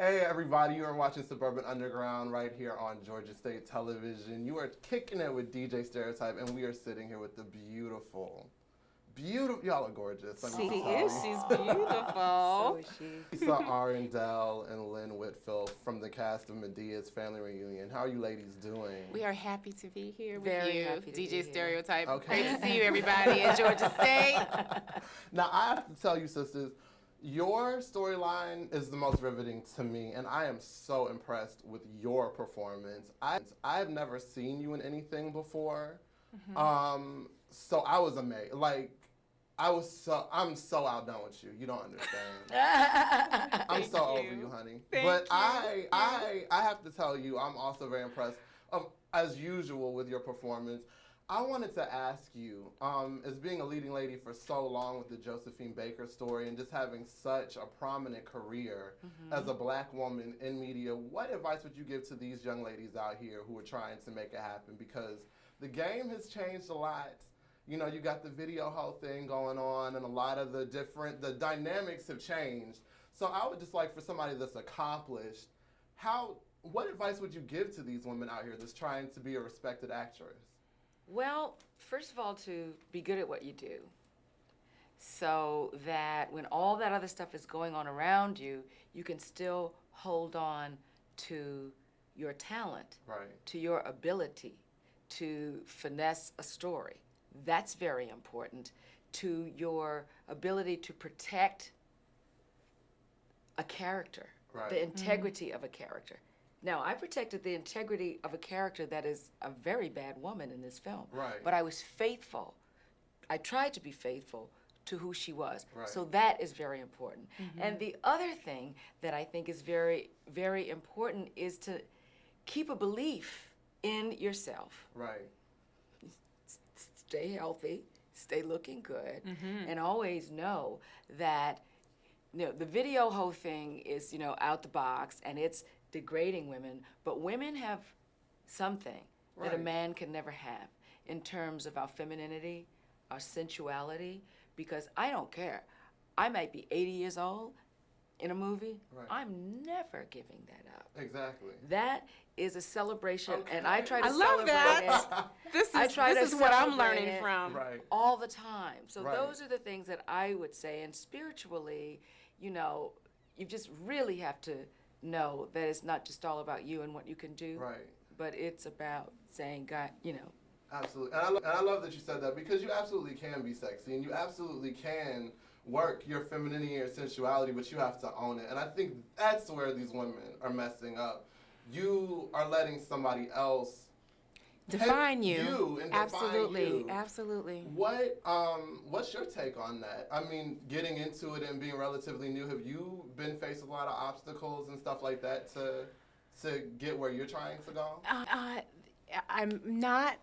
Hey everybody, you are watching Suburban Underground right here on Georgia State Television. You are kicking it with DJ StereOtype, and we are sitting here with the beautiful, y'all are gorgeous. She is, she's beautiful. So is she. LisaArrindell and Lynn Whitfield from the cast of Madeas Family Reunion. How are you ladies doing? We are happy to be here with Very you, happy to DJ be here. StereOtype. Okay. Great to see you, everybody, in Georgia State. Now, I have to tell you, sisters, your storyline is the most riveting to me, and I am so impressed with your performance. I've never seen you in anything before, so I was amazed. Like, I'm so outdone with you. You don't understand. I'm so over you, honey. But I have to tell you, I'm also very impressed, as usual, with your performance. I wanted to ask you, as being a leading lady for so long with the Josephine Baker story and just having such a prominent career as a black woman in media, what advice would you give to these young ladies out here who are trying to make it happen? Because the game has changed a lot. You know, you got the video whole thing going on, and a lot of the dynamics have changed. So I would just like, for somebody that's accomplished, what advice would you give to these women out here that's trying to be a respected actress? Well, first of all, to be good at what you do, so that when all that other stuff is going on around you, you can still hold on to your talent, to your ability to finesse a story. That's very important. To your ability to protect a character, the integrity of a character. Now, I protected the integrity of a character that is a very bad woman in this film. But I was faithful. I tried to be faithful to who she was. So that is very important. And the other thing that I think is very, very important is to keep a belief in yourself. Stay healthy, stay looking good, and always know that, you know, the video whole thing is, you know, out the box, and it's degrading women, but women have something that a man can never have in terms of our femininity, our sensuality, because I don't care. I might be 80 years old in a movie. I'm never giving that up. Exactly. That is a celebration, and I try to love celebrate that. This is what I'm learning from. All the time. So those are the things that I would say, and spiritually, you know, you just really have to know that it's not just all about you and what you can do, but it's about saying, God, you know. Absolutely. And I love that you said that, because you absolutely can be sexy, and you absolutely can work your femininity and your sensuality, but you have to own it. And I think that's where these women are messing up. You are letting somebody else define you. And absolutely, define you. Absolutely. What's your take on that? I mean, getting into it and being relatively new, have you been faced with a lot of obstacles and stuff like that to get where you're trying to go? I'm not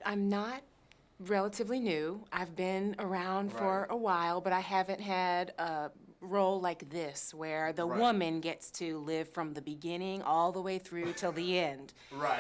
relatively new. I've been around for a while, but I haven't had a role like this where the woman gets to live from the beginning all the way through till the end.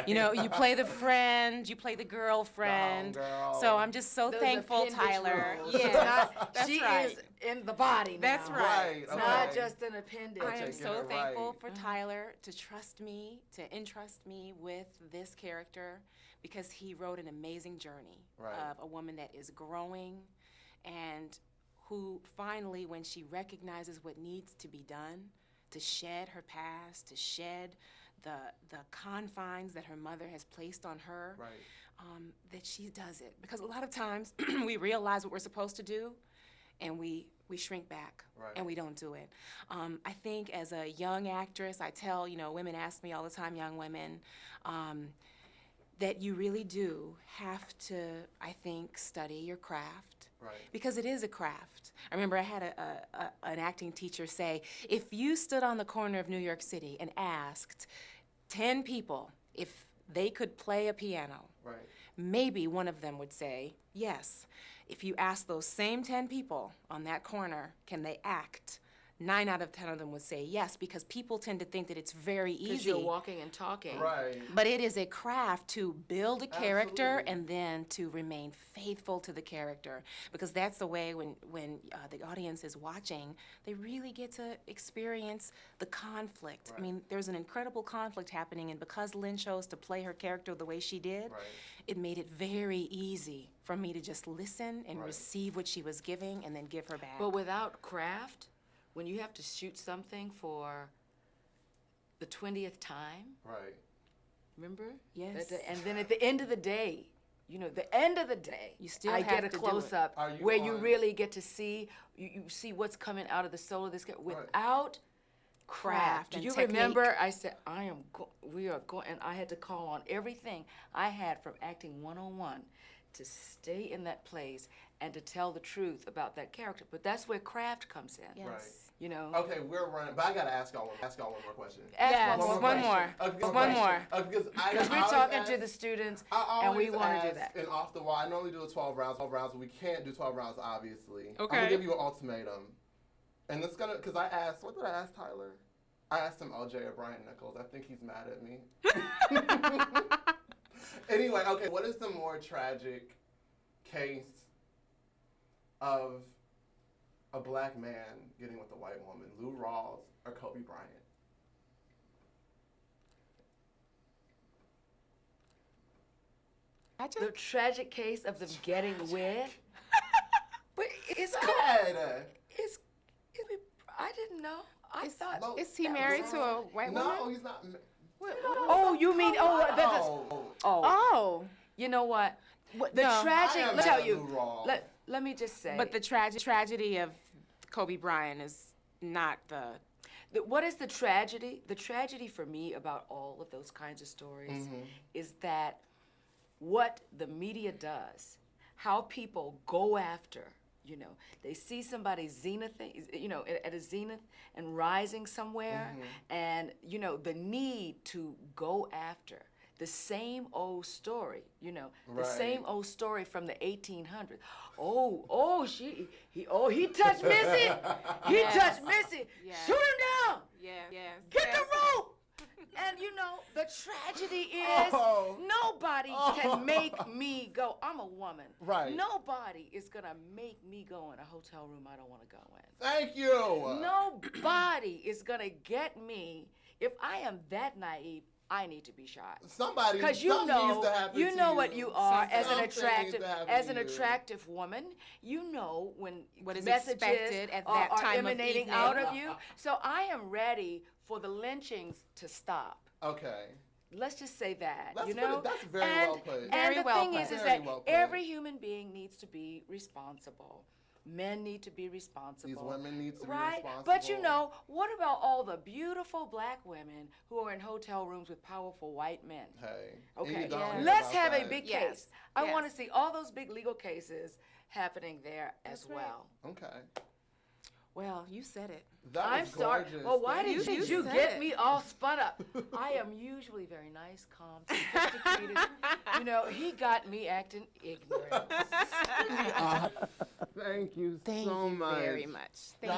You know, you play the friend, you play the girlfriend. So I'm just so thankful, Tyler. Yeah, she is in the body now. That's right. It's not just an appendage. I am so thankful for Tyler to trust me, to entrust me with this character, because he wrote an amazing journey of a woman that is growing, and who finally, when she recognizes what needs to be done, to shed her past, to shed the confines that her mother has placed on her, that she does it. Because a lot of times we realize what we're supposed to do, and we shrink back, and we don't do it. I think as a young actress, I tell, you know, women ask me all the time, young women, that you really do have to, I think, study your craft. Because it is a craft. I remember I had an acting teacher say, if you stood on the corner of New York City and asked 10 people if they could play a piano, maybe one of them would say yes. If you ask those same 10 people on that corner, can they act? 9 out of 10 of them would say yes, because people tend to think that it's very easy. Because you're walking and talking. Right. But it is a craft to build a character Absolutely. and then to remain faithful to the character, because that's the way when the audience is watching, they really get to experience the conflict. Right. I mean, there's an incredible conflict happening, and because Lynn chose to play her character the way she did, Right. it made it very easy for me to just listen and Right. receive what she was giving and then give her back. But without craft, when you have to shoot something for the 20th time, Right. remember? Yes. And then at the end of the day, the end of the day, You still I have get a to do it. close-up Are you where you on- really get to see, you see what's coming out of the soul of this guy. Without craft. Do and you technique. remember I said, we are going, and I had to call on everything I had from acting 101 to stay in that place and to tell the truth about that character. But that's where craft comes in. Yes. Right. You know? Okay, we're running, but I gotta ask y'all one more question. Ask Yes, one more one question. more. One more. Because Because we're talking to the students, and we want to do that. And off the wall, I normally do a 12 rounds, but we can't do 12 rounds, obviously. I'm Okay. gonna give you an ultimatum. And it's gonna, because I asked, what did I ask Tyler? I asked him OJ or Brian Nichols. I think he's mad at me. Anyway, okay, what is the more tragic case of a black man getting with a white woman, Lou Rawls or Kobe Bryant? The tragic case of them getting with. But it's Sad. I didn't know. I thought. No, Is he married to a white woman? No, he's not. Oh, you mean Oh. Oh. You know what? The no. tragic. I am Let me tell mad at you. Lou Rawls. Let me just say. But the tragedy of Kobe Bryant is not What is the tragedy? The tragedy for me about all of those kinds of stories is that what the media does, how people go after, they see somebody zenith, at a zenith and rising somewhere, and, the need to go after the same old story, the same old story from the 1800s. He touched Missy. He touched Missy. Yeah. Shoot him down. Yeah. Get the rope! And the tragedy is nobody can make me go. I'm a woman. Right. Nobody is going to make me go in a hotel room I don't want to go in. Thank you. Nobody is going to get me. If I am that naive, I need to be shot. Somebody, Because something needs to happen to you. what you are as an Something needs to happen as to an you. attractive woman. You know when What is messages expected at are, that time of emanating evening. out of you. So I am ready for the lynchings to stop. Okay. Let's just say that, That's that's very and, well put. And Very the well thing put. is Very that well put. every human being needs to be responsible. Men need to be responsible. These women need to be right? responsible. But what about all the beautiful black women who are in hotel rooms with powerful white men? Hey. Okay, and you don't hear let's about have that. a big Yes. case. I Yes. want to see all those big legal cases happening there as right. well. Okay. Well, you said it. That I'm was sorry. gorgeous. Well, why Thank did you said get it. me all spun up? I am usually very nice, calm, sophisticated. He got me acting ignorant. Thank you Thank so you much. very much. Thank